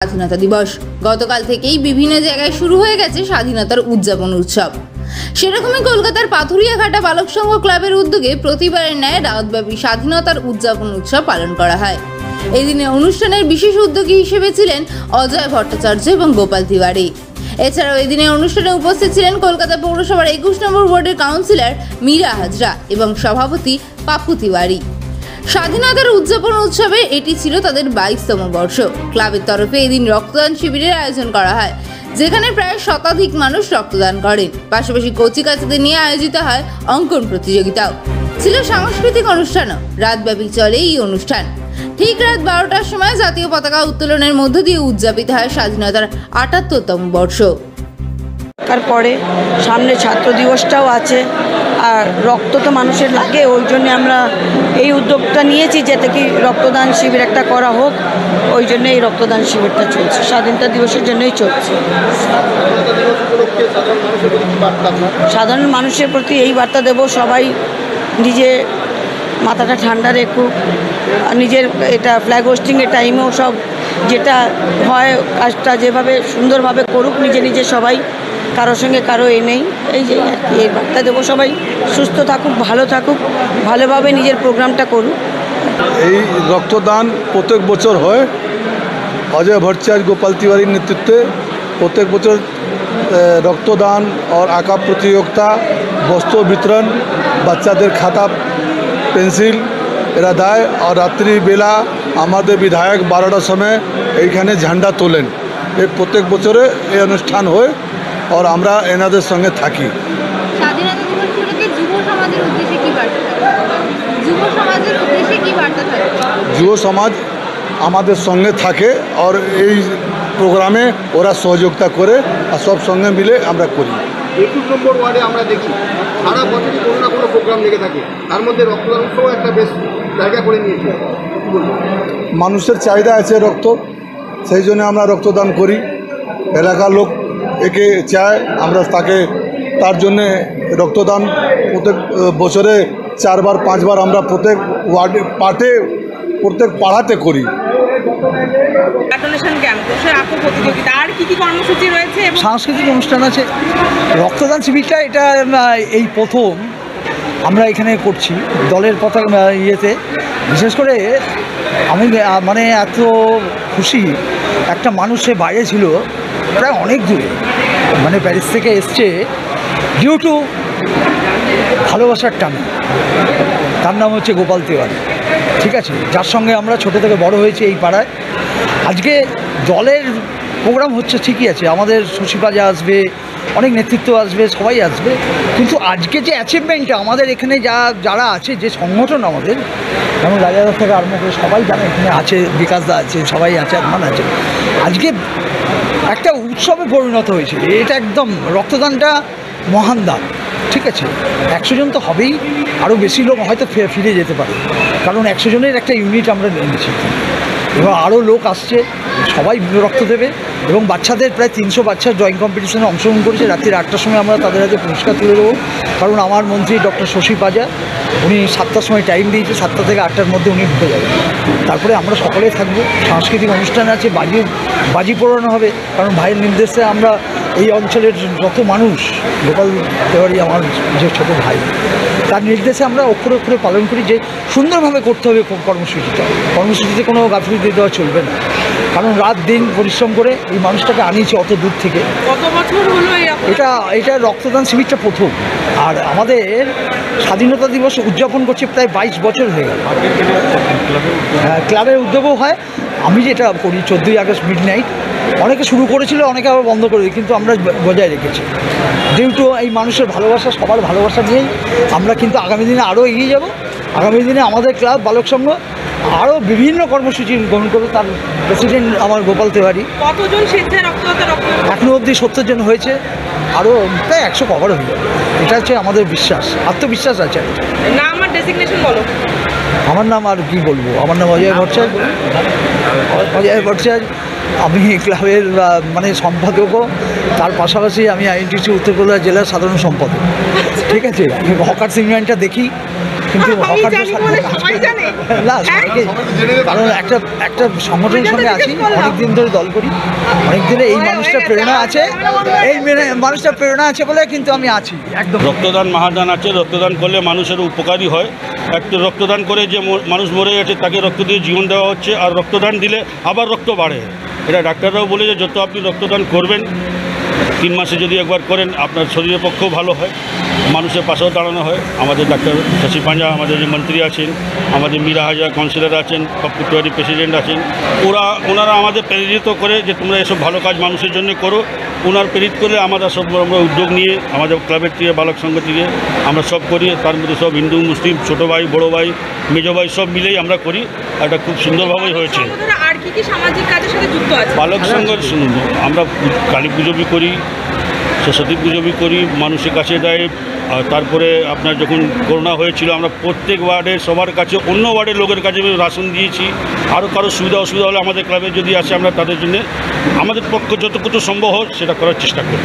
স্বাধীনতা দিবস গতকাল থেকেই বিভিন্ন জায়গায় শুরু হয়ে গেছে স্বাধীনতার উদযাপন উৎসব। সেরকমই কলকাতার পাথুরিয়াঘাটা বালক সংঘ ক্লাবের উদ্যোগে প্রতিবারের ন্যায় রাতব্যাপী স্বাধীনতার উদযাপন উৎসব পালন করা হয়। এই দিনে অনুষ্ঠানের বিশেষ উদ্যোগী হিসেবে ছিলেন অজয় ভট্টাচার্য এবং গোপাল তিওয়ারি। এছাড়াও এই দিনের অনুষ্ঠানে উপস্থিত ছিলেন কলকাতা পৌরসভার 21 নম্বর ওয়ার্ডের কাউন্সিলর মীরা হাজরা এবং সভাপতি পাপ্পু তিওয়ারি। স্বাধীনতার উদযাপন উৎসবে এটি ছিল তাদের 22তম বর্ষ। ক্লাবের তরফে এদিন রক্তদান শিবিরের আয়োজন করা হয়, যেখানে প্রায় শতাধিক মানুষ রক্তদান করেন। পাশাপাশি কচিকাচাদের নিয়ে আয়োজিত হয় অঙ্কন প্রতিযোগিতাও। ছিল সাংস্কৃতিক অনুষ্ঠানও। রাতব্যাপী চলে এই অনুষ্ঠান। ঠিক রাত 12টার সময় জাতীয় পতাকা উত্তোলনের মধ্য দিয়ে উদযাপিত হয় স্বাধীনতার 78তম বর্ষ। তারপরে সামনে ছাত্র দিবসটাও আছে, আর রক্ত তো মানুষের লাগে, ওই জন্য আমরা এই উদ্যোগটা নিয়েছি যাতে কি রক্তদান শিবির একটা করা হোক। ওই জন্য এই রক্তদান শিবিরটা চলছে, স্বাধীনতা দিবসের জন্যই চলছে। সাধারণ মানুষের প্রতি এই বার্তা দেব, সবাই নিজে মাথাটা ঠান্ডা রেখুক, নিজের এটা ফ্ল্যাগ হোস্টিংয়ের টাইমেও সব যেটা হয় কাজটা যেভাবে সুন্দরভাবে করুক, নিজে নিজে সবাই, কারোর সঙ্গে কারো নেই। এই যে আর কি এই বার্তা দেবো, সবাই সুস্থ থাকুক, ভালো থাকুক, ভালোভাবে নিজের প্রোগ্রামটা করুক। এই রক্তদান প্রত্যেক বছর হয়। অজয় ভট্টাচার্য গোপাল তিওয়ারির নেতৃত্বে প্রত্যেক বছর রক্তদান और আঁকা প্রতিযোগিতা, বস্ত্র বিতরণ, বাচ্চাদের খাতা পেন্সিল এরা দেয়। আর রাত্রিবেলা আমাদের বিধায়ক 12টার সময় এইখানে ঝান্ডা তোলেন। এই প্রত্যেক বছরে এই অনুষ্ঠান হয় আর আমরা এনাদের সঙ্গে থাকি। স্বাধীনতা দিবস উপলক্ষে যুব সমাজের উদ্দেশ্যে কি বার্তা থাকবে? যুব সমাজের উদ্দেশ্যে কি বার্তা থাকবে? যুব সমাজ আমাদের সঙ্গে থাকে আর এই প্রোগ্রামে ওরা সহযোগিতা করে আর সব সঙ্গে মিলে আমরা করি। 21 নম্বর ওয়ার্ডে আমরা দেখি সারা বছরই কোনো না কোনো প্রোগ্রাম লেগে থাকে, তার মধ্যে রক্তদান উৎসব একটা বেশ জায়গা করে নিয়েছে। মানুষের চাহিদা আছে রক্ত, সেই জন্য আমরা রক্তদান করি। এলাকার লোক একে চায়, আমরা তাকে তার জন্যে রক্তদান প্রত্যেক বছরে 4বার 5বার আমরা প্রত্যেক ওয়ার্ডে প্রত্যেক পাড়াতে করি। প্রতিযোগিতা আর কি কর্মসূচি রয়েছে? সাংস্কৃতিক অনুষ্ঠান আছে। রক্তদান শিবিরটা এটা এই প্রথম আমরা এখানে করছি দলের পতাকা ইয়েতে। বিশেষ করে আমি মানে এত খুশি, একটা মানুষ সে বাইরে ছিল প্রায় অনেক দূরে, মানে প্যারিস থেকে এসছে ডিউ টু ভালোবাসার টানে। তার নাম হচ্ছে গোপাল তিওয়ারি, ঠিক আছে, যার সঙ্গে আমরা ছোটো থেকে বড় হয়েছি এই পাড়ায়। আজকে দলের প্রোগ্রাম হচ্ছে ঠিকই আছে, আমাদের শশীপাজা আসবে, অনেক নেতৃত্ব আসবে, সবাই আসবে, কিন্তু আজকে যে অ্যাচিভমেন্টটা আমাদের এখানে যারা আছে, যে সংগঠন আমাদের, যেমন রাজাদা থেকে আরম্ভ করে সবাই জানে এখানে আছে, বিকাশদা আছে, সবাই আছে, আদমান আছে, আজকে একটা উৎসবে পরিণত হয়েছে। এটা একদম রক্তদানটা মহান দান, ঠিক আছে। 100 জন তো হবেই, আরও বেশি লোক হয়তো ফিরে যেতে পারে, কারণ 100 জনের একটা ইউনিট আমরা নিয়েছি। এবার আরও লোক আসছে, সবাই রক্ত দেবে। এবং বাচ্চাদের প্রায় 300 বাচ্চা ড্রয়িং কম্পিটিশনে অংশগ্রহণ করেছে। রাত্রি 8টার সময় আমরা তাদের হাতে পুরস্কার তুলে দেবো, কারণ আমার মন্ত্রী ডক্টর শশীপাজা উনি 7টার সময় টাইম দিয়েছে, 7টা থেকে 8টার মধ্যে উনি ঢুকে যাবেন। তারপরে আমরা সকলে থাকবো, সাংস্কৃতিক অনুষ্ঠান আছে, বাজি পোড়ানো হবে, কারণ ভাইয়ের নির্দেশে আমরা এই অঞ্চলের যত মানুষ, গোপাল তিওয়ারি আমার যে ছোটো ভাই, তার নির্দেশে আমরা অক্ষরে অক্ষরে পালন করি যে সুন্দরভাবে করতে হবে কর্মসূচিতে কোনো গাফিলতি দেওয়া চলবে না, কারণ রাত দিন পরিশ্রম করে এই মানুষটাকে আনিয়েছে অত দূর থেকে। কত বছর হলো এটা রক্তদান শিবিরটা প্রথম, আর আমাদের স্বাধীনতা দিবস উদযাপন করছে প্রায় 22 বছর হয়ে গেল। ক্লাবের উদ্যোগও হয়। আমি যেটা করি 14ই আগস্ট মিডনাইট, অনেকে শুরু করেছিল, অনেকে আবার বন্ধ করে দিই, কিন্তু আমরা বজায় রেখেছি ডিউ টু এই মানুষের ভালোবাসা, সবার ভালোবাসা নিয়েই আমরা কিন্তু আগামী দিনে আরও এগিয়ে যাব। আগামী দিনে আমাদের ক্লাব বালক সংঘ আরও বিভিন্ন কর্মসূচি গ্রহণ করবে। তার প্রেসিডেন্ট আমার গোপাল তিওয়ারি। কতজন স্বেচ্ছায় রক্তদাতা? এখনও অবধি 70 জন হয়েছে, আরও প্রায় 100 কভার হয়ে যাবে। এটা হচ্ছে আমাদের বিশ্বাস, আত্মবিশ্বাস আছে। নাম আর ডেজিগনেশন বলো। আমার নাম আর কি বলবো, আমার নাম অজয় ভট্টাচার্য। আমি ক্লাবের মানে সম্পাদকও, তার পাশাপাশি আমি আইএনটিসি উত্তর কলকাতা জেলার সাধারণ সম্পাদক, ঠিক আছে। হকার্স ইউনিয়নটা দেখি, কিন্তু আমি হকারদের জানি সাথে বলে কাজ সবাই করি। জানে। না সবাইকে, কারণ একটা সংগঠনের সঙ্গে আছি, অনেকদিন ধরে দল করি, অনেক দিনে এই মানুষটা প্রেরণা আছে, মানুষটা প্রেরণা আছে বলে কিন্তু আমি আছি একদম। রক্তদান মহাদান আছে, রক্তদান করলে মানুষের উপকারী হয়। একটু রক্তদান করে যে মানুষ মরে গেছে তাকে রক্ত দিয়ে জীবন দেওয়া হচ্ছে, আর রক্তদান দিলে আবার রক্ত বাড়ে। এটা ডাক্তাররাও বলে যে যত আপনি রক্তদান করবেন, 3 মাসে যদি একবার করেন আপনার শরীরের পক্ষেও ভালো হয়, মানুষের পাশেও দাঁড়ানো হয়। আমাদের ডাক্তার শশী পাঞ্জা, আমাদের যে মন্ত্রী আছেন, আমাদের মীরা হাজরা কাউন্সিলর আছেন, পাপ্পু তিওয়ারি প্রেসিডেন্ট আছেন, ওনারা আমাদের প্রেরিত করে যে তোমরা এসব ভালো কাজ মানুষের জন্য করো। ওনার প্রেরিত করলে আমরা উদ্যোগ নিয়ে আমাদের ক্লাবের থেকে, বালক সংঘ থেকে আমরা সব করি। তার মধ্যে সব হিন্দু মুসলিম, ছোটো ভাই বড় ভাই মেজো ভাই সব মিলেই আমরা করি। এটা খুব সুন্দরভাবেই হয়েছে। আর কি সামাজিক কাজের সাথে যুক্ত আছে? বালক সংঘ শুনুন, আমরা কালী পুজো বি করি, সরস্বতী পুজো বি করি, মানুষের কাছে দেয়। আর তারপরে আপনার যখন করোনা হয়েছিল, আমরা প্রত্যেক ওয়ার্ডে সবার কাছে, অন্য ওয়ার্ডের লোকের কাছে রাশন দিয়েছি। আরও কারো অসুবিধা হলে আমাদের ক্লাবে যদি আসে, আমরা তাদের জন্য আমাদের পক্ষে যতটুকু সম্ভব হয় সেটা করার চেষ্টা করি।